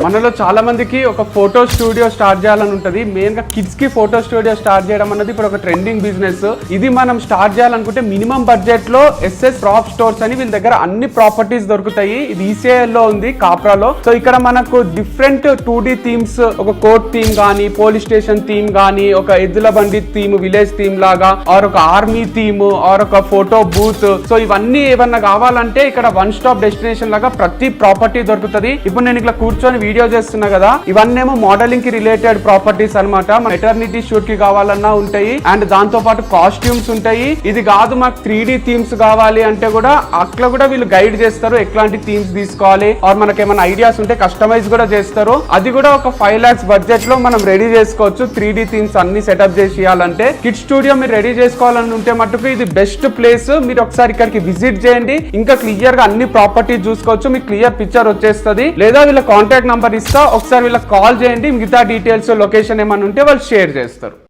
మనలో చాలా మందికి ఒక ఫోటో స్టూడియో స్టార్ట్ చేయాలని ఉంటుంది. మెయిన్ గా కిడ్స్ కి ఫోటో స్టూడియో స్టార్ట్ చేయడం అన్నది ఇప్పుడు ఒక ట్రెండింగ్ బిజినెస్. ఇది మనం స్టార్ట్ చేయాలనుకుంటే మినిమం బడ్జెట్ లో ఎస్ఎస్ ప్రాప్ స్టోర్స్ అని వీళ్ళ దగ్గర అన్ని ప్రాపర్టీస్ దొరుకుతాయి. ఇది ఈసీఐఎల్ లో ఉంది, కాప్రాలో. సో ఇక్కడ మనకు డిఫరెంట్ 2D థీమ్స్, ఒక కోర్ట్ థీమ్ గానీ, పోలీస్ స్టేషన్ థీమ్ గానీ, ఒక ఎద్దుల బండి థీమ్, విలేజ్ థీమ్ లాగా, ఆర్ ఒక ఆర్మీ థీమ్, ఆర్ ఒక ఫోటో బూత్. సో ఇవన్నీ ఏమన్నా కావాలంటే ఇక్కడ వన్ స్టాప్ డెస్టినేషన్ లాగా ప్రతి ప్రాపర్టీ దొరుకుతుంది. ఇప్పుడు నేను ఇక్కడ కూర్చొని వీడియో చేస్తున్నా కదా, ఇవన్నేమో మోడలింగ్ కి రిలేటెడ్ ప్రాపర్టీస్ అనమాట. మెటర్నిటీ షూట్ కి కావాలన్నా ఉంటాయి, అండ్ దాంతో పాటు కాస్ట్యూమ్స్ ఉంటాయి. ఇది కాదు మాకు 3D థీమ్స్ కావాలి అంటే కూడా అట్లా కూడా వీళ్ళు గైడ్ చేస్తారు, ఎట్లాంటి థీమ్స్ తీసుకోవాలి, ఆర్ మనకి ఏమైనా ఐడియాస్ ఉంటే కస్టమైజ్ కూడా చేస్తారు. అది కూడా ఒక 5 lakhs బడ్జెట్ లో మనం రెడీ చేసుకోవచ్చు. 3D థీమ్స్ అన్ని సెటప్ చేసి ఇవ్వాలంటే కిడ్ స్టూడియో మీరు రెడీ చేసుకోవాలని ఉంటే మటుకు ఇది బెస్ట్ ప్లేస్. మీరు ఒకసారి ఇక్కడికి విజిట్ చేయండి, ఇంకా క్లియర్ గా అన్ని ప్రాపర్టీస్ చూసుకోవచ్చు, మీకు క్లియర్ పిక్చర్ వచ్చేస్తుంది. లేదా వీళ్ళ కాంటాక్ట్ నంబర్ ఇస్తా, ఒకసారి వీళ్ళకి కాల్ చేయండి. మిగతా డీటెయిల్స్, లొకేషన్ ఏమైనా ఉంటే వాళ్ళు షేర్ చేస్తారు.